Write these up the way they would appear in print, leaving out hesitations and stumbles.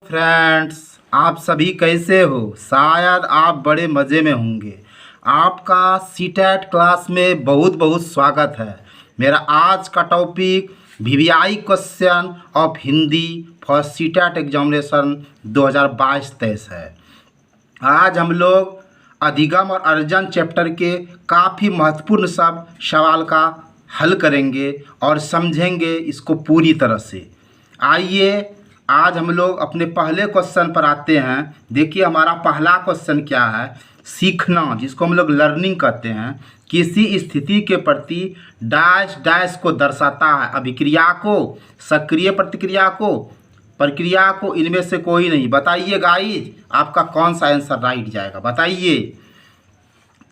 Friends, आप सभी कैसे हो। शायद आप बड़े मज़े में होंगे। आपका सीटेट क्लास में बहुत बहुत स्वागत है। मेरा आज का topic VVI question of Hindi for CTET examination 2022-23 है। आज हम लोग अधिगम और अर्जन चैप्टर के काफ़ी महत्वपूर्ण सब सवाल का हल करेंगे और समझेंगे इसको पूरी तरह से। आइए आज हम लोग अपने पहले क्वेश्चन पर आते हैं। देखिए हमारा पहला क्वेश्चन क्या है। सीखना, जिसको हम लोग लर्निंग कहते हैं, किसी स्थिति के प्रति डैश डैश को दर्शाता है। अभिक्रिया को, सक्रिय प्रतिक्रिया को, प्रक्रिया को, इनमें से कोई नहीं। बताइए गाइज, आपका कौन सा आंसर राइट जाएगा, बताइए।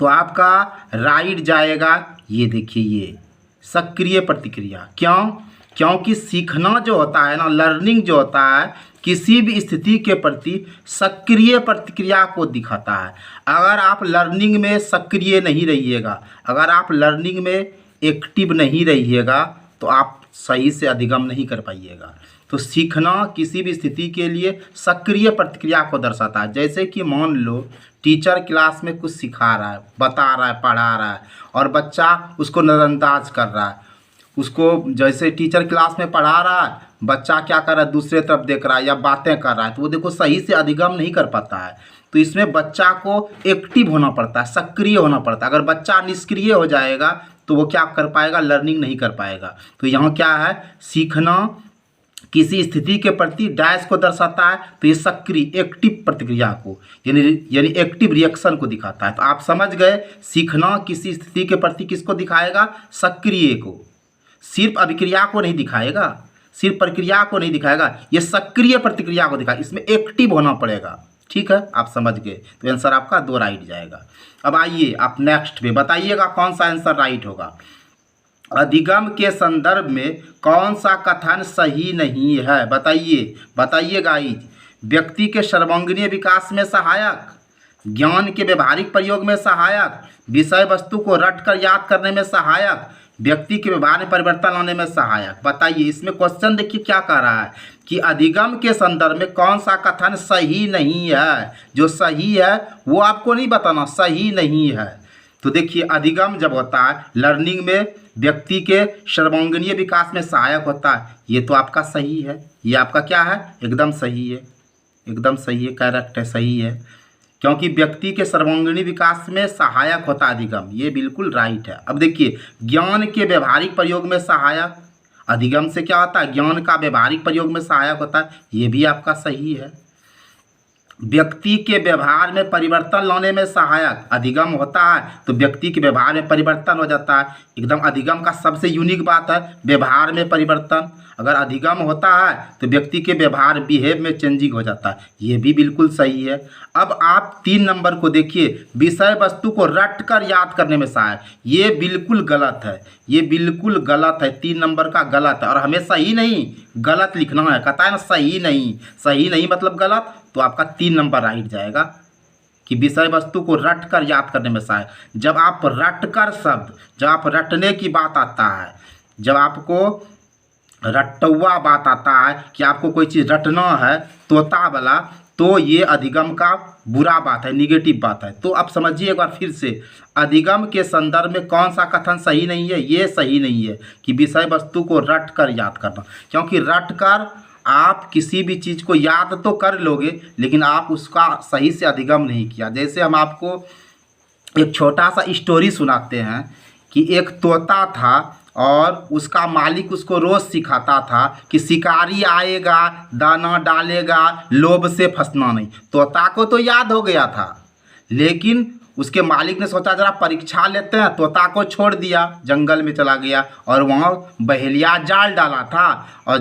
तो आपका राइट जाएगा ये, देखिए ये सक्रिय प्रतिक्रिया। क्यों? क्योंकि सीखना जो होता है ना, लर्निंग जो होता है, किसी भी स्थिति के प्रति सक्रिय प्रतिक्रिया को दिखाता है। अगर आप लर्निंग में सक्रिय नहीं रहिएगा, अगर आप लर्निंग में एक्टिव नहीं रहिएगा, तो आप सही से अधिगम नहीं कर पाइएगा। तो सीखना किसी भी स्थिति के लिए सक्रिय प्रतिक्रिया को दर्शाता है। जैसे कि मान लो टीचर क्लास में कुछ सिखा रहा है, बता रहा है, पढ़ा रहा है, और बच्चा उसको नज़रअंदाज कर रहा है। उसको जैसे टीचर क्लास में पढ़ा रहा है, बच्चा क्या कर रहा है, दूसरे तरफ देख रहा है या बातें कर रहा है, तो वो देखो सही से अधिगम नहीं कर पाता है। तो इसमें बच्चा को एक्टिव होना पड़ता है, सक्रिय होना पड़ता है। अगर बच्चा निष्क्रिय हो जाएगा तो वो क्या कर पाएगा, लर्निंग नहीं कर पाएगा। तो यहाँ क्या है, सीखना किसी स्थिति के प्रति डैश को दर्शाता है, तो ये सक्रिय एक्टिव प्रतिक्रिया को यानी एक्टिव रिएक्शन को दिखाता है। तो आप समझ गए, सीखना किसी स्थिति के प्रति किसको दिखाएगा, सक्रिय को। सिर्फ अभिक्रिया को नहीं दिखाएगा, सिर्फ प्रक्रिया को नहीं दिखाएगा, ये सक्रिय प्रतिक्रिया को दिखाएगा। इसमें एक्टिव होना पड़ेगा। ठीक है, आप समझ गए। तो आंसर आपका 2 राइट जाएगा। अब आइए आप नेक्स्ट पे बताइएगा कौन सा आंसर राइट होगा। अधिगम के संदर्भ में कौन सा कथन सही नहीं है, बताइए। बताइए गाइज। व्यक्ति के सर्वांगीण विकास में सहायक, ज्ञान के व्यवहारिक प्रयोग में सहायक, विषय वस्तु को रट कर याद करने में सहायक, व्यक्ति के व्यवहार में परिवर्तन लाने में सहायक। बताइए, इसमें क्वेश्चन देखिए क्या कह रहा है कि अधिगम के संदर्भ में कौन सा कथन सही नहीं है। जो सही है वो आपको नहीं बताना, सही नहीं है। तो देखिए, अधिगम जब होता है लर्निंग में व्यक्ति के सर्वांगीण विकास में सहायक होता है, ये तो आपका सही है। ये आपका क्या है, एकदम सही है, एकदम सही है, करेक्ट है, सही है। क्योंकि व्यक्ति के सर्वांगीण विकास में सहायक होता है अधिगम, ये बिल्कुल राइट है। अब देखिए, ज्ञान के व्यवहारिक प्रयोग में सहायक, अधिगम से क्या होता है, ज्ञान का व्यवहारिक प्रयोग में सहायक होता है, ये भी आपका सही है। व्यक्ति के व्यवहार में परिवर्तन लाने में सहायक, अधिगम होता है तो व्यक्ति के व्यवहार में परिवर्तन हो जाता है। एकदम अधिगम का सबसे यूनिक बात है व्यवहार में परिवर्तन। अगर अधिगम होता है तो व्यक्ति के व्यवहार बिहेव में चेंजिंग हो जाता है, ये भी बिल्कुल सही है। अब आप 3 नंबर को देखिए, विषय वस्तु को रट कर याद करने में सहायक, ये बिल्कुल गलत है, ये बिल्कुल गलत है। 3 नंबर का गलत है, और हमें सही नहीं गलत लिखना है। कहता है ना सही नहीं, सही नहीं मतलब गलत। तो आपका 3 नंबर राइट जाएगा कि विषय वस्तु को रट कर याद करने में सहायक। जब आप रट कर शब्द, जब आप रटने की बात आता है, जब आपको रट्टुआ बात आता है कि आपको कोई चीज़ रटना है तोता वाला, तो ये अधिगम का बुरा बात है, निगेटिव बात है। तो आप समझिए एक बार फिर से, अधिगम के संदर्भ में कौन सा कथन सही नहीं है, ये सही नहीं है कि विषय वस्तु को रट कर याद करना। क्योंकि रट कर आप किसी भी चीज़ को याद तो कर लोगे, लेकिन आप उसका सही से अधिगम नहीं किया। जैसे हम आपको एक छोटा सा स्टोरी सुनाते हैं कि एक तोता था और उसका मालिक उसको रोज़ सिखाता था कि शिकारी आएगा, दाना डालेगा, लोभ से फंसना नहीं। तोता को तो याद हो गया था, लेकिन उसके मालिक ने सोचा जरा परीक्षा लेते हैं, तोता को छोड़ दिया, जंगल में चला गया और वहाँ बहेलिया जाल डाला था, और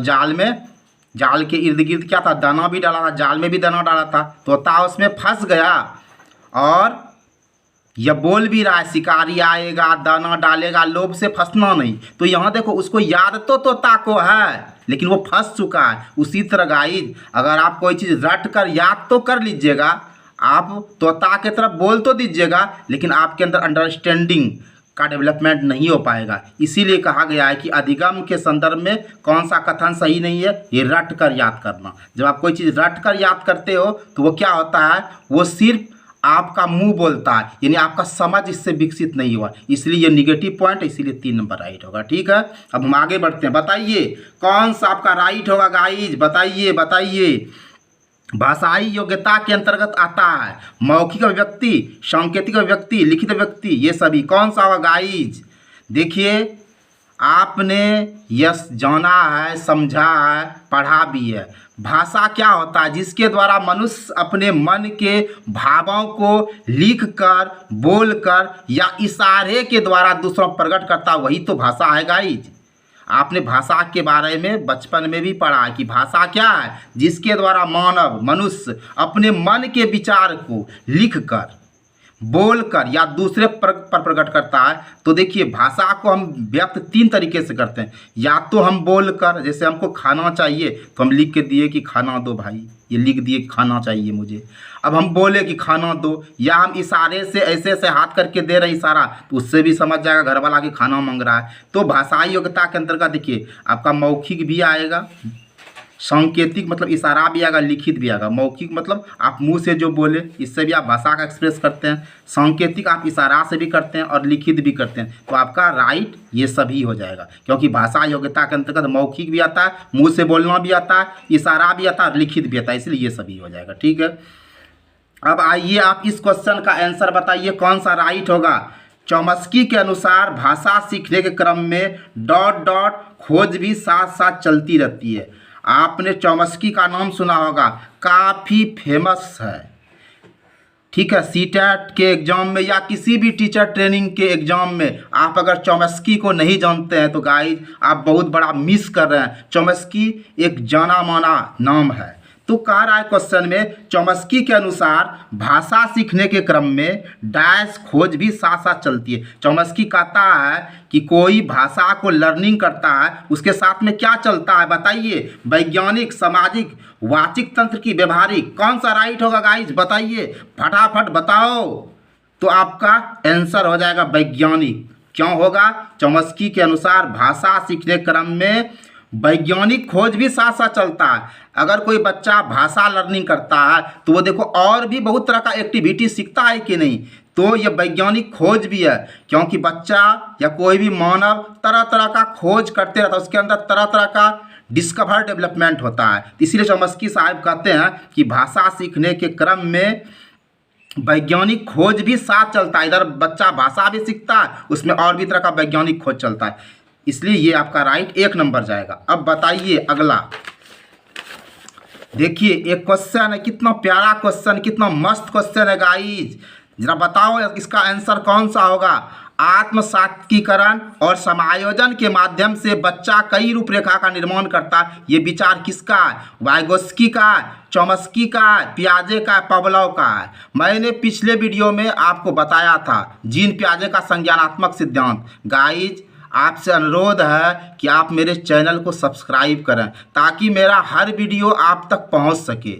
जाल के इर्द गिर्द क्या था, दाना भी डाला था, जाल में भी दाना डाला था। तोता उसमें फंस गया और यह बोल भी रहा है शिकारी आएगा, दाना डालेगा, लोभ से फंसना नहीं। तो यहाँ देखो, उसको याद तो तोता को है, लेकिन वो फंस चुका है। उसी तरह गाइज, अगर आप कोई चीज़ रट कर याद तो कर लीजिएगा, आप तोता के तरफ बोल तो दीजिएगा, लेकिन आपके अंदर अंडरस्टैंडिंग का डेवलपमेंट नहीं हो पाएगा। इसीलिए कहा गया है कि अधिगम के संदर्भ में कौन सा कथन सही नहीं है, ये रट कर याद करना। जब आप कोई चीज़ रट कर याद करते हो तो वो क्या होता है, वो सिर्फ आपका मुंह बोलता है, यानी आपका समझ इससे विकसित नहीं हुआ। इसलिए ये निगेटिव पॉइंट है, इसीलिए 3 नंबर राइट होगा। ठीक है, अब हम आगे बढ़ते हैं। बताइए कौन सा आपका राइट होगा गाइज, बताइए बताइए। भाषाई योग्यता के अंतर्गत आता है मौखिक अभिव्यक्ति, सांकेतिक अभिव्यक्ति, लिखित अभिव्यक्ति, ये सभी कौन सा होगा गाइज। देखिए आपने यस जाना है, समझा है, पढ़ा भी है। भाषा क्या होता है, जिसके द्वारा मनुष्य अपने मन के भावों को लिख कर, बोल कर या इशारे के द्वारा दूसरों पर प्रकट करता, वही तो भाषा है गाइज। आपने भाषा के बारे में बचपन में भी पढ़ा है कि भाषा क्या है, जिसके द्वारा मानव मनुष्य अपने मन के विचार को लिख कर, बोल कर या दूसरे पर प्रकट करता है। तो देखिए भाषा को हम व्यक्त 3 तरीके से करते हैं। या तो हम बोल कर, जैसे हमको खाना चाहिए तो हम लिख के दिए कि खाना दो भाई, ये लिख दिए कि खाना चाहिए मुझे। अब हम बोले कि खाना दो, या हम इशारे से ऐसे ऐसे हाथ करके दे रहे हैं इशारा, तो उससे भी समझ जाएगा घर वाला कि खाना मांग रहा है। तो भाषाई योग्यता के अंतर्गत देखिए आपका मौखिक भी आएगा, सांकेतिक मतलब इशारा भी आएगा, लिखित भी आएगा। मौखिक मतलब आप मुंह से जो बोले, इससे भी आप भाषा का एक्सप्रेस करते हैं। सांकेतिक आप इशारा से भी करते हैं और लिखित भी करते हैं। तो आपका राइट ये सभी हो जाएगा, क्योंकि भाषा योग्यता के अंतर्गत मौखिक भी आता है, मुंह से बोलना भी आता है, इशारा भी आता है और लिखित भी आता है, इसलिए ये सभी हो जाएगा। ठीक है, अब आइए आप इस क्वेश्चन का आंसर बताइए कौन सा राइट होगा। चॉम्स्की के अनुसार भाषा सीखने के क्रम में डॉट डॉट खोज भी साथ साथ चलती रहती है। आपने चॉम्स्की का नाम सुना होगा, काफ़ी फेमस है। ठीक है, सीटेट के एग्ज़ाम में या किसी भी टीचर ट्रेनिंग के एग्ज़ाम में आप अगर चॉम्स्की को नहीं जानते हैं तो गाइज आप बहुत बड़ा मिस कर रहे हैं। चॉम्स्की एक जाना माना नाम है। तो कह रहा है क्वेश्चन में, चॉम्स्की के अनुसार भाषा सीखने के क्रम में डैश खोज भी साथ साथ चलती है। चॉम्स्की कहता है कि कोई भाषा को लर्निंग करता है, उसके साथ में क्या चलता है बताइए। वैज्ञानिक, सामाजिक, वाचिक तंत्र की व्यवहारिक, कौन सा राइट होगा गाइज बताइए, फटाफट बताओ। तो आपका आंसर हो जाएगा वैज्ञानिक। क्यों होगा, चॉम्स्की के अनुसार भाषा सीखने क्रम में वैज्ञानिक खोज भी साथ साथ चलता है। अगर कोई बच्चा भाषा लर्निंग करता है तो वो देखो और भी बहुत तरह का एक्टिविटी सीखता है कि नहीं, तो ये वैज्ञानिक खोज भी है। क्योंकि बच्चा या कोई भी मानव तरह तरह का खोज करते रहता है, उसके अंदर तरह तरह का डिस्कवर डेवलपमेंट होता है। इसलिए चॉम्स्की साहब कहते हैं कि भाषा सीखने के क्रम में वैज्ञानिक खोज भी साथ चलता है। इधर बच्चा भाषा भी सीखता है, उसमें और भी तरह का वैज्ञानिक खोज चलता है। इसलिए ये आपका राइट 1 नंबर जाएगा। अब बताइए अगला, देखिए एक क्वेश्चन है, कितना प्यारा क्वेश्चन, कितना मस्त क्वेश्चन है गाइज। जरा बताओ इसका आंसर कौन सा होगा। आत्मसात्कीकरण और समायोजन के माध्यम से बच्चा कई रूपरेखा का निर्माण करता है। ये विचार किसका है, वाइगोत्स्की का है, चॉम्स्की का है, पियाजे का है, पावलोव का है। मैंने पिछले वीडियो में आपको बताया था जीन पियाजे का संज्ञानात्मक सिद्धांत। गाइज आपसे अनुरोध है कि आप मेरे चैनल को सब्सक्राइब करें ताकि मेरा हर वीडियो आप तक पहुंच सके।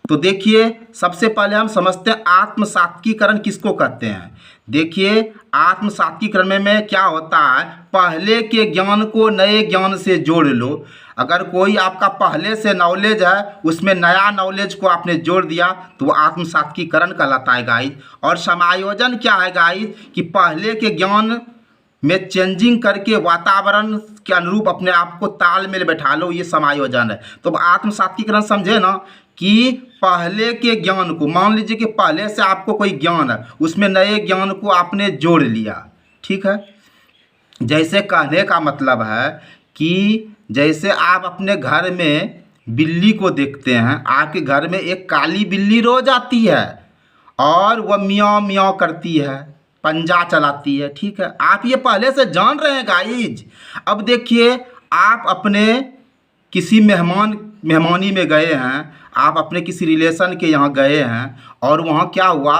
तो देखिए सबसे पहले हम समझते हैं आत्मसात्कीकरण किसको कहते हैं। देखिए आत्मसात्कीकरण में क्या होता है, पहले के ज्ञान को नए ज्ञान से जोड़ लो। अगर कोई आपका पहले से नॉलेज है उसमें नया नॉलेज को आपने जोड़ दिया तो वो आत्मसात्कीकरण कहलाता है गाइज। और समायोजन क्या है गाइज, कि पहले के ज्ञान में चेंजिंग करके वातावरण के अनुरूप अपने आप को तालमेल बैठा लो, ये समायोजन है। तो आत्मसात्कीकरण समझे ना, कि पहले के ज्ञान को, मान लीजिए कि पहले से आपको कोई ज्ञान है, उसमें नए ज्ञान को आपने जोड़ लिया। ठीक है, जैसे कहने का मतलब है कि जैसे आप अपने घर में बिल्ली को देखते हैं, आपके घर में एक काली बिल्ली रोज आती है और वह म्याऊं म्याऊं करती है, पंजा चलाती है। ठीक है, आप ये पहले से जान रहे हैं गाइज। अब देखिए आप अपने किसी मेहमानी में गए हैं, आप अपने किसी रिलेशन के यहाँ गए हैं और वहाँ क्या हुआ,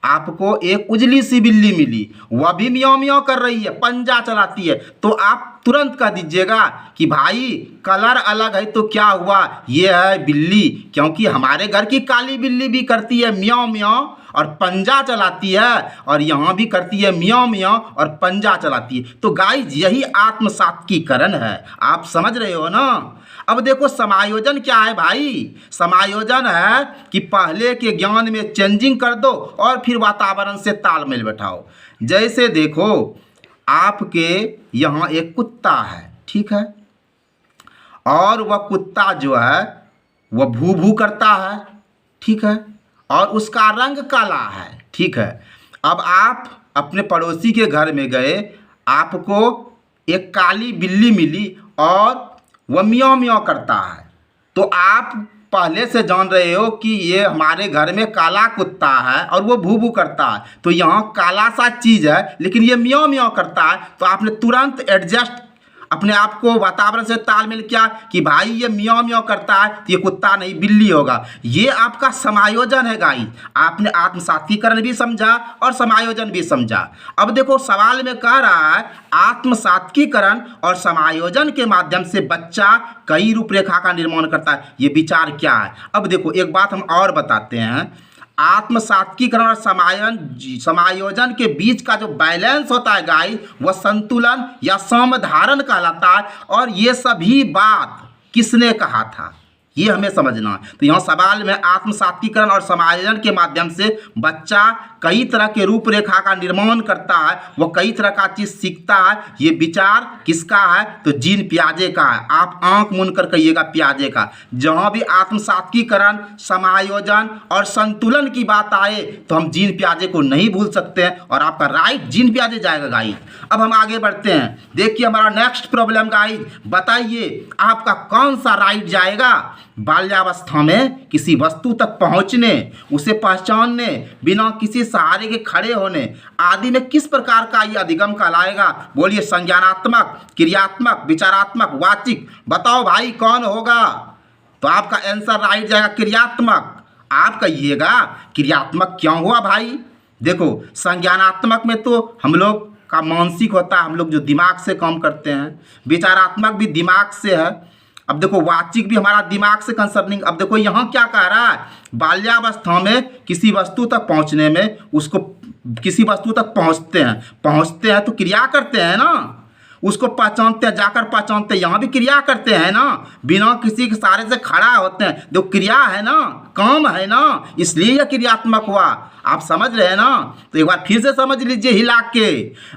आपको एक उजली सी बिल्ली मिली, वह भी म्याऊं म्याऊं कर रही है, पंजा चलाती है। तो आप तुरंत कह दीजिएगा कि भाई कलर अलग है तो क्या हुआ, ये है बिल्ली, क्योंकि हमारे घर की काली बिल्ली भी करती है म्याऊं म्याऊं और पंजा चलाती है, और यहाँ भी करती है म्याऊं म्याऊं और पंजा चलाती है। तो गाइस यही आत्मसात्कीकरण है, आप समझ रहे हो ना। अब देखो समायोजन क्या है भाई, समायोजन है कि पहले के ज्ञान में चेंजिंग कर दो और फिर वातावरण से तालमेल बैठाओ। जैसे देखो आपके यहाँ एक कुत्ता है, ठीक है, और वह कुत्ता जो है वह भू भू करता है, ठीक है, और उसका रंग काला है, ठीक है। अब आप अपने पड़ोसी के घर में गए, आपको एक काली बिल्ली मिली और वह म्याऊं म्याऊं करता है, तो आप पहले से जान रहे हो कि ये हमारे घर में काला कुत्ता है और वो भू भू करता है, तो यहाँ काला सा चीज़ है लेकिन ये म्याऊं म्याऊं करता है, तो आपने तुरंत एडजस्ट अपने आप को वातावरण से तालमेल किया कि भाई ये म्याऊं म्याऊं करता है तो ये कुत्ता नहीं बिल्ली होगा। ये आपका समायोजन है गाइस, आपने आत्मसात्कीकरण भी समझा और समायोजन भी समझा। अब देखो सवाल में कह रहा है आत्मसात्कीकरण और समायोजन के माध्यम से बच्चा कई रूपरेखा का निर्माण करता है, ये विचार क्या है। अब देखो एक बात हम और बताते हैं, आत्मसात्कीकरण और समायोजन के बीच का जो बैलेंस होता है गाइस, वह संतुलन या समधारण कहलाता है। और ये सभी बात किसने कहा था ये हमें समझना है। तो यहाँ सवाल में आत्मसात्कीकरण और समायोजन के माध्यम से बच्चा कई तरह के रूपरेखा का निर्माण करता है, वह कई तरह का चीज़ सीखता है। ये विचार किसका है, तो जीन पियाजे का है। आप आंख मूंद कर कहिएगा पियाजे का। जहाँ भी आत्मसात्कीकरण, समायोजन और संतुलन की बात आए तो हम जीन पियाजे को नहीं भूल सकते हैं, और आपका राइट जीन पियाजे जाएगा गाइस। अब हम आगे बढ़ते हैं, देखिए हमारा नेक्स्ट प्रॉब्लम गाइस, बताइए आपका कौन सा राइट जाएगा। बाल्यावस्था में किसी वस्तु तक पहुंचने, उसे पहचानने, बिना किसी सहारे के खड़े होने आदि में किस प्रकार का ये अधिगम कहलाएगा। बोलिए संज्ञानात्मक, क्रियात्मक, विचारात्मक, वाचिक, बताओ भाई कौन होगा। तो आपका आंसर राइट जाएगा क्रियात्मक। आप कहिएगा क्रियात्मक क्यों हुआ भाई। देखो संज्ञानात्मक में तो हम लोग का मानसिक होता है, हम लोग जो दिमाग से काम करते हैं। विचारात्मक भी दिमाग से है। अब देखो वाचिक भी हमारा दिमाग से कंसर्निंग। अब देखो यहाँ क्या कह रहा है, बाल्यावस्था में किसी वस्तु तक पहुँचने में, उसको किसी वस्तु तक पहुँचते हैं तो क्रिया करते हैं ना, उसको पहचानते हैं, जाकर पहचानते हैं, यहाँ भी क्रिया करते हैं ना, बिना किसी के सहारे से खड़ा होते हैं। देखो क्रिया है ना, काम है ना, इसलिए यह क्रियात्मक हुआ। आप समझ रहे हैं ना। तो एक बार फिर से समझ लीजिए हिला के,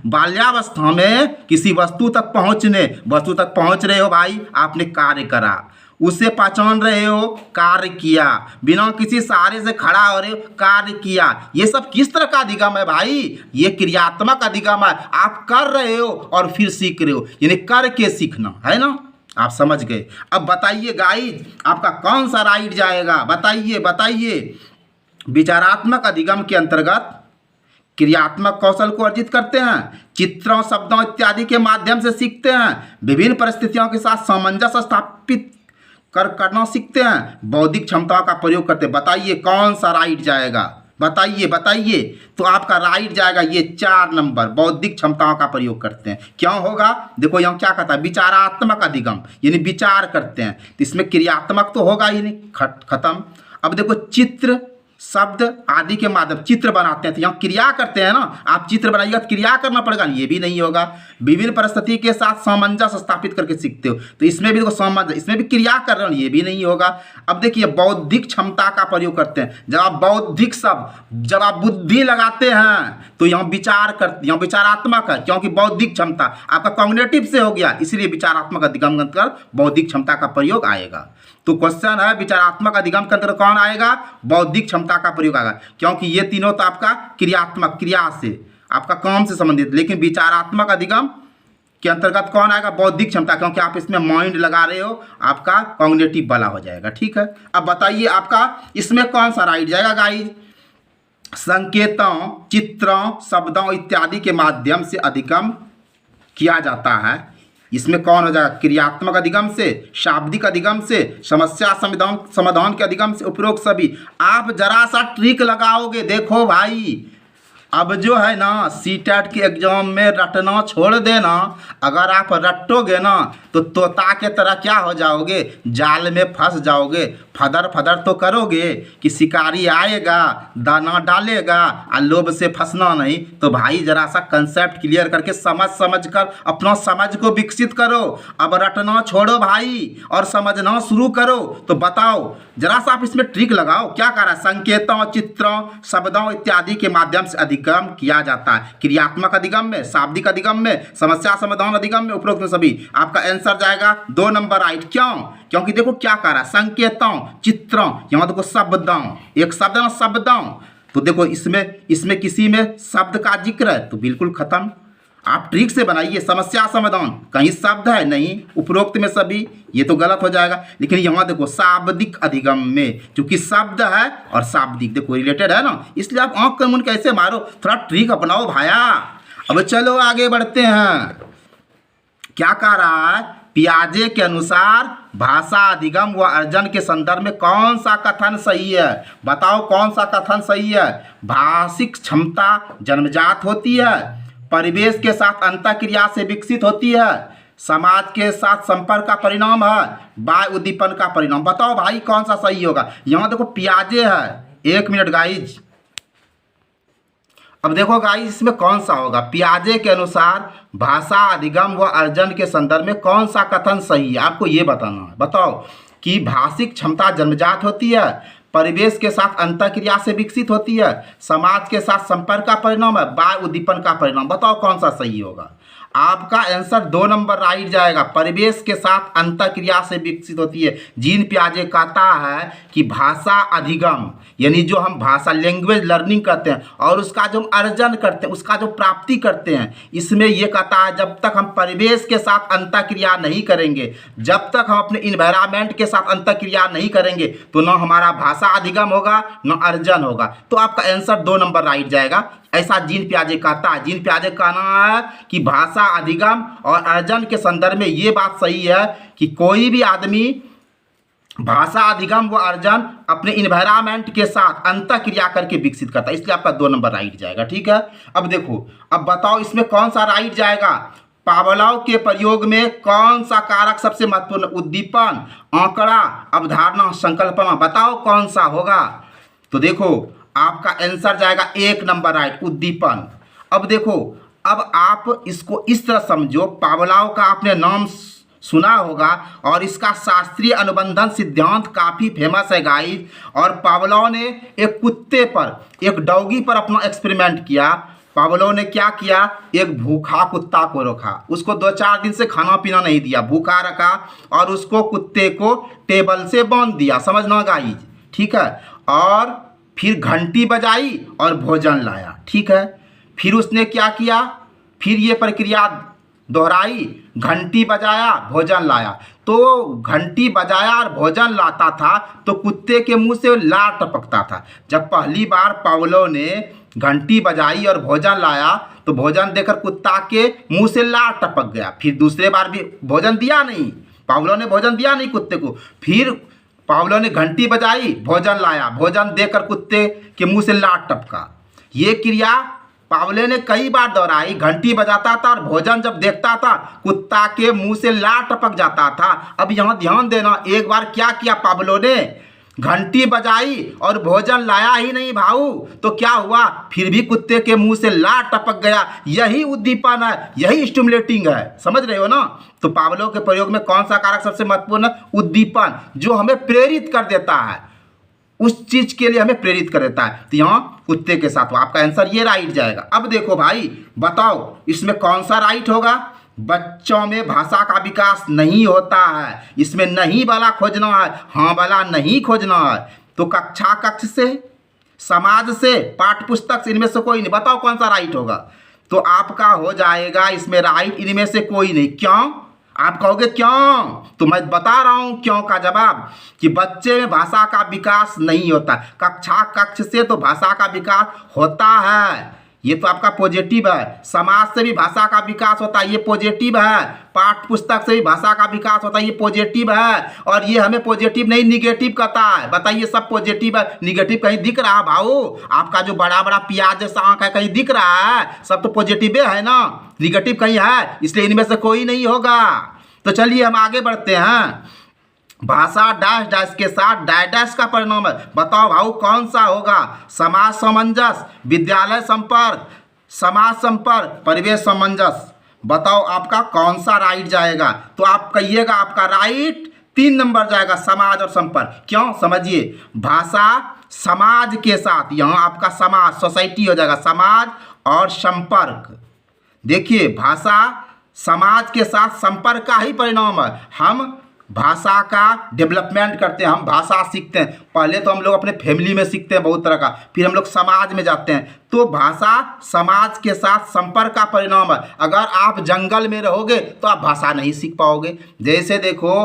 बाल्यावस्था में किसी वस्तु तक पहुँचने, वस्तु तक पहुँच रहे हो भाई, आपने कार्य करा, उसे पहचान रहे हो, कार्य किया, बिना किसी सहारे से खड़ा हो रहे हो, कार्य किया। ये सब किस तरह का अधिगम है भाई, ये क्रियात्मक अधिगम है। आप कर रहे हो और फिर सीख रहे हो, यानी करके सीखना है ना। आप समझ गए। अब बताइए गाइस आपका कौन सा राइट जाएगा, बताइए। विचारात्मक अधिगम के अंतर्गत क्रियात्मक कौशल को अर्जित करते हैं, चित्रों, शब्दों इत्यादि के माध्यम से सीखते हैं, विभिन्न परिस्थितियों के साथ सामंजस्य स्थापित करना सीखते हैं, बौद्धिक क्षमताओं का प्रयोग करते हैं। बताइए कौन सा राइट जाएगा, बताइए। तो आपका राइट जाएगा ये 4 नंबर, बौद्धिक क्षमताओं का प्रयोग करते हैं। क्यों होगा, देखो यहाँ क्या कहता है, विचारात्मक अधिगम, यानी विचार करते हैं, तो इसमें क्रियात्मक तो होगा ही नहीं, खत्म। अब देखो चित्र, शब्द आदि के माध्यम चित्र बनाते हैं, तो यहाँ क्रिया करते हैं ना, आप चित्र बनाइएगा तो क्रिया करना पड़ेगा, ये भी नहीं होगा। विभिन्न परिस्थिति के साथ सामंजस्य स्थापित करके सीखते हो, तो इसमें भी देखो सामंजस्य, इसमें भी क्रिया कर रहे हो, ये भी नहीं होगा। अब देखिए बौद्धिक क्षमता का प्रयोग करते हैं, जब आप बौद्धिक शब्द, जब आप बुद्धि लगाते हैं तो यहाँ विचार करते, यहाँ विचारात्मक है, क्योंकि बौद्धिक क्षमता आपका कॉग्निटिव से हो गया, इसलिए विचारात्मक अधिगम के अंतर्गत बौद्धिक क्षमता का प्रयोग आएगा। तो क्वेश्चन है विचारात्मक अधिगम के अंतर्गत कौन आएगा, बौद्धिक क्षमता का प्रयोग आएगा, क्योंकि ये तीनों तो आपका क्रियात्मक, क्रिया से, आपका काम से संबंधित। लेकिन विचारात्मक अधिगम के अंतर्गत कौन आएगा, बौद्धिक क्षमता, क्योंकि आप इसमें माइंड लगा रहे हो, आपका कॉग्निटिव वाला हो जाएगा। ठीक है, अब बताइए आपका इसमें कौन सा राइट जाएगा गाइस। संकेतों, चित्रों, शब्दों इत्यादि के माध्यम से अधिगम किया जाता है, इसमें कौन हो जाएगा, क्रियात्मक अधिगम से, शाब्दिक अधिगम से, समस्या समाधान के अधिगम से, उपरोक्त सभी। आप जरा सा ट्रिक लगाओगे, देखो भाई अब जो है ना सीटेट के एग्जाम में रटना छोड़ देना। अगर आप रटोगे ना तो तोता के तरह क्या हो जाओगे, जाल में फंस जाओगे। फदर फदर तो करोगे कि शिकारी आएगा दाना डालेगा और लोभ से फंसना नहीं। तो भाई जरा सा कंसेप्ट क्लियर करके समझ समझ कर अपना समझ को विकसित करो। अब रटना छोड़ो भाई और समझना शुरू करो। तो बताओ जरा सा आप इसमें ट्रिक लगाओ। क्या कर रहा है, संकेतों चित्रों शब्दों इत्यादि के माध्यम से अधिगम किया जाता है। क्रियात्मक अधिगम में, शाब्दिक अधिगम में, समस्या समाधान अधिगम में, उपरोक्त में सभी। आपका आंसर जाएगा 2 नंबर राइट। क्यों? क्योंकि देखो क्या कर रहा है, संकेतों चित्रों, यहाँ देखो शब्दों, एक शब्द ना शब्दों। तो देखो इसमें किसी में शब्द का जिक्र है तो बिल्कुल खत्म। आप ट्रिक से बनाइए। समस्या समाधान कहीं शब्द है नहीं, उपरोक्त में सभी, ये तो गलत हो जाएगा। लेकिन यहाँ देखो शाब्दिक अधिगम में चूंकि शब्द है और शाब्दिक देखो रिलेटेड है ना, इसलिए आप आंख का मुन कैसे मारो, थोड़ा ट्रिक अपनाओ भाया। अब चलो आगे बढ़ते हैं। क्या कह रहा है, पियाजे के अनुसार भाषा अधिगम व अर्जन के संदर्भ में कौन सा कथन सही है? बताओ कौन सा कथन सही है? भाषिक क्षमता जन्मजात होती है, परिवेश के साथ अंतःक्रिया से विकसित होती है, समाज के साथ संपर्क का परिणाम है, बाह्य उद्दीपन का परिणाम। बताओ भाई कौन सा सही होगा? यहाँ देखो पियाजे है। 1 मिनट गाइज। अब देखो गाइस इसमें कौन सा होगा, पियाजे के अनुसार भाषा अधिगम व अर्जन के संदर्भ में कौन सा कथन सही है, आपको ये बताना है। बताओ कि भाषिक क्षमता जन्मजात होती है, परिवेश के साथ अंतःक्रिया से विकसित होती है, समाज के साथ संपर्क का परिणाम है, बाह्य उद्दीपन का परिणाम। बताओ कौन सा सही होगा? आपका आंसर 2 नंबर राइट जाएगा। परिवेश के साथ अंतःक्रिया से विकसित होती है। जीन पियाजे कहता है कि भाषा अधिगम यानी जो हम भाषा लैंग्वेज लर्निंग करते हैं और उसका जो हम अर्जन करते हैं, उसका जो प्राप्ति करते हैं, इसमें ये कहता है जब तक हम परिवेश के साथ अंतःक्रिया नहीं करेंगे, जब तक हम अपने इन्वायरमेंट के साथ अंतःक्रिया नहीं करेंगे तो न हमारा भाषा अधिगम होगा न अर्जन होगा। तो आपका आंसर 2 नंबर राइट जाएगा। ऐसा जीन पियाजे कहता है। जीन पियाजे का कहना है कि भाषा अधिगम और अर्जन के संदर्भ में ये बात सही है कि कोई भी आदमी भाषा अधिगम व अर्जन अपने इन्वायरमेंट के साथ अंतःक्रिया करके विकसित करता है, इसलिए आपका 2 नंबर राइट जाएगा। ठीक है, अब देखो, अब बताओ इसमें कौन सा राइट जाएगा? पावलोव के प्रयोग में कौन सा कारक सबसे महत्वपूर्ण? उद्दीपन, आंकड़ा, अवधारणा, संकल्पना। बताओ कौन सा होगा? तो देखो आपका आंसर जाएगा 1 नंबर राइट, उद्दीपन। अब देखो, अब आप इसको इस तरह समझो, पावलोव का आपने नाम सुना होगा और इसका शास्त्रीय अनुबंधन सिद्धांत काफ़ी फेमस है गाइस। और पावलोव ने एक कुत्ते पर, एक डॉगी पर अपना एक्सपेरिमेंट किया। पावलोव ने क्या किया, एक भूखा कुत्ता को रखा, उसको 2-4 दिन से खाना पीना नहीं दिया, भूखा रखा और उसको कुत्ते को टेबल से बांध दिया। समझना गाइस, ठीक है। और फिर घंटी बजाई और भोजन लाया। ठीक है, फिर उसने क्या किया, फिर ये प्रक्रिया दोहराई, घंटी बजाया भोजन लाया। तो घंटी बजाया और भोजन लाता था तो कुत्ते के मुंह से लार टपकता था। जब पहली बार पावलोव ने घंटी बजाई और भोजन लाया तो भोजन देकर कुत्ता के मुंह से लार टपक गया। फिर दूसरे बार भी भोजन दिया नहीं, पावलोव ने भोजन दिया नहीं कुत्ते को। फिर पावलोव ने घंटी बजाई, भोजन लाया, भोजन देकर कुत्ते के मुंह से लार टपका। ये क्रिया पावलोव ने कई बार दोहराई। घंटी बजाता था और भोजन जब देखता था कुत्ता के मुंह से लार टपक जाता था। अब यहाँ ध्यान देना, एक बार क्या किया पावलोव ने, घंटी बजाई और भोजन लाया ही नहीं भाऊ, तो क्या हुआ, फिर भी कुत्ते के मुंह से लार टपक गया। यही उद्दीपन है, यही स्टिमुलेटिंग है। समझ रहे हो ना? तो पावलोव के प्रयोग में कौन सा कारक सबसे महत्वपूर्ण है? उद्दीपन, जो हमें प्रेरित कर देता है, उस चीज के लिए हमें प्रेरित कर देता है। तो यहाँ कुत्ते के साथ आपका आंसर ये राइट जाएगा। अब देखो भाई, बताओ इसमें कौन सा राइट होगा? बच्चों में भाषा का विकास नहीं होता है, इसमें नहीं वाला खोजना है, हाँ वाला नहीं खोजना है। तो कक्षा कक्ष से, समाज से, पाठ्य पुस्तक से, इनमें से कोई नहीं। बताओ कौन सा राइट होगा? तो आपका हो जाएगा इसमें राइट, इनमें से कोई नहीं। क्यों? आप कहोगे क्यों? तो मैं बता रहा हूं क्यों का जवाब, कि बच्चे में भाषा का विकास नहीं होता। कक्षा कक्ष से तो भाषा का विकास होता है। ये तो आपका पॉजिटिव है। समाज से भी भाषा का विकास होता है, ये पॉजिटिव है। पाठ्य पुस्तक से भी भाषा का विकास होता है, ये पॉजिटिव है। और ये हमें पॉजिटिव नहीं निगेटिव कहता है। बताइए, सब पॉजिटिव है, निगेटिव कहीं दिख रहा है भाऊ? आपका जो बड़ा बड़ा प्याज जैसा आँख है कहीं दिख रहा है? सब तो पॉजिटिव है ना, निगेटिव कहीं है? इसलिए इनमें से कोई नहीं होगा। तो चलिए हम आगे बढ़ते हैं। भाषा डैश डैश के साथ डैश डैश का परिणाम है। बताओ भाऊ कौन सा होगा? समाज सामंजस्य, विद्यालय संपर्क, समाज संपर्क, परिवेश सामंजस्य। बताओ आपका कौन सा राइट जाएगा? तो आप कहिएगा आपका राइट 3 नंबर जाएगा, समाज और संपर्क। क्यों? समझिए, भाषा समाज के साथ, यहाँ आपका समाज सोसाइटी हो जाएगा, समाज और संपर्क। देखिए, भाषा समाज के साथ संपर्क का ही परिणाम है। हम भाषा का डेवलपमेंट करते हैं, हम भाषा सीखते हैं। पहले तो हम लोग अपने फैमिली में सीखते हैं बहुत तरह का, फिर हम लोग समाज में जाते हैं। तो भाषा समाज के साथ संपर्क का परिणाम है। अगर आप जंगल में रहोगे तो आप भाषा नहीं सीख पाओगे। जैसे देखो,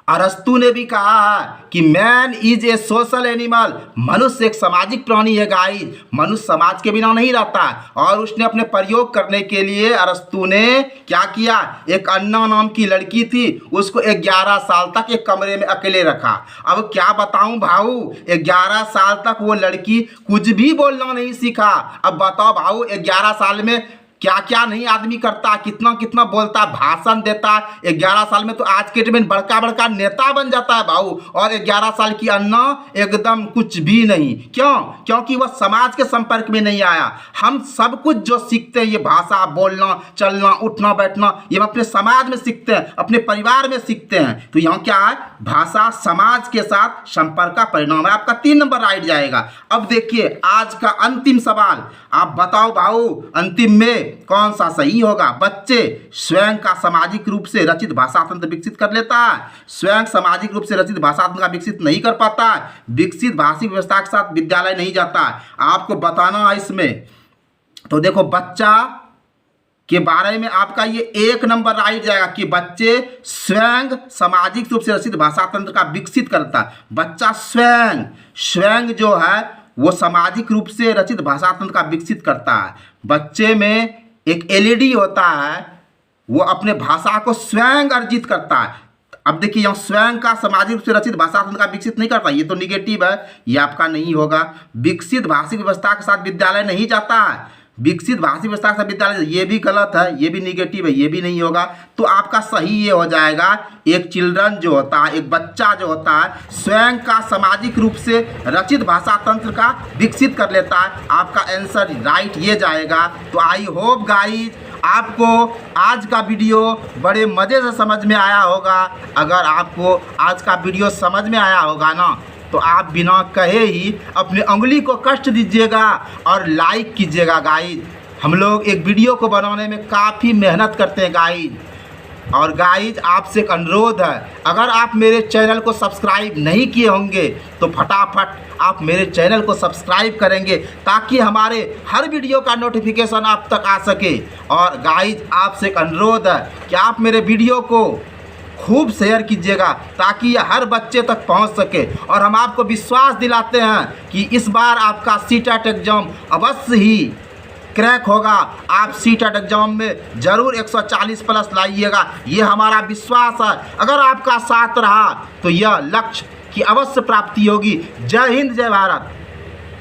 अरस्तु ने भी कहा है कि man is a social animal, मनुष्य एक सामाजिक प्राणी है गाइस। मनुष्य समाज के बिना नहीं रहता। और उसने अपने प्रयोग करने के लिए अरस्तु ने क्या किया? एक अन्ना नाम की लड़की थी, उसको 11 साल तक एक कमरे में अकेले रखा। अब क्या बताऊं भाऊ, 11 साल तक वो लड़की कुछ भी बोलना नहीं सीखा। अब बताओ भाऊ, 11 साल में क्या क्या नहीं आदमी करता, कितना कितना बोलता, भाषण देता। 11 साल में तो आज के टाइम में बड़का बड़का नेता बन जाता है भाऊ। और 11 साल की अन्ना एकदम कुछ भी नहीं। क्यों? क्योंकि वह समाज के संपर्क में नहीं आया। हम सब कुछ जो सीखते हैं, ये भाषा, बोलना, चलना, उठना, बैठना, ये हम अपने समाज में सीखते हैं, अपने परिवार में सीखते हैं। तो यहाँ क्या है? भाषा समाज के साथ संपर्क का परिणाम है। आपका 3 नंबर राइट जाएगा। अब देखिए आज का अंतिम सवाल, आप बताओ भाऊ अंतिम में कौन सा सही होगा? बच्चे स्वयं का सामाजिक रूप से रचित भाषा तंत्र विकसित कर लेता है, स्वयं सामाजिक रूप से रचित भाषा तंत्र का विकसित नहीं कर पाता है, विकसित भाषिक व्यवस्था के साथ विद्यालय नहीं जाता है। आपको बताना है इसमें। तो देखो, बच्चा के बारे में आपका ये 1 नंबर राइट जाएगा कि बच्चे स्वयं सामाजिक रूप से रचित भाषा तंत्र का विकसित करता है। बच्चा स्वयं जो है वो सामाजिक रूप से रचित भाषा तंत्र का विकसित करता है। बच्चे में एक एलईडी होता है, वो अपने भाषा को स्वयं अर्जित करता है। अब देखिए, यहाँ स्वयं का सामाजिक रूप से रचित भाषा तंत्र का विकसित नहीं करता, ये तो निगेटिव है, ये आपका नहीं होगा। विकसित भाषिक व्यवस्था के साथ विद्यालय नहीं जाता है, विकसित भाषिक व्यवस्था के साथ विद्यालय, ये भी गलत है, ये भी निगेटिव है, ये भी नहीं होगा। तो आपका सही ये हो जाएगा, एक चिल्ड्रन जो होता है, एक बच्चा जो होता है, स्वयं का सामाजिक रूप से रचित भाषा तंत्र का विकसित कर लेता है। आपका आंसर राइट ये जाएगा। तो आई होप गाइज आपको आज का वीडियो बड़े मज़े से समझ में आया होगा। अगर आपको आज का वीडियो समझ में आया होगा ना, तो आप बिना कहे ही अपनी उंगली को कष्ट दीजिएगा और लाइक कीजिएगा गाइज। हम लोग एक वीडियो को बनाने में काफ़ी मेहनत करते हैं गाइज। और गाइज आपसे एक अनुरोध है, अगर आप मेरे चैनल को सब्सक्राइब नहीं किए होंगे तो फटाफट आप मेरे चैनल को सब्सक्राइब करेंगे, ताकि हमारे हर वीडियो का नोटिफिकेशन आप तक आ सके। और गाइज आपसे एक अनुरोध है कि आप मेरे वीडियो को खूब शेयर कीजिएगा, ताकि यह हर बच्चे तक पहुंच सके। और हम आपको विश्वास दिलाते हैं कि इस बार आपका सीटेट एग्ज़ाम अवश्य ही क्रैक होगा। आप सीटेट एग्ज़ाम में ज़रूर 140 प्लस लाइएगा, ये हमारा विश्वास है। अगर आपका साथ रहा तो यह लक्ष्य की अवश्य प्राप्ति होगी। जय हिंद, जय भारत।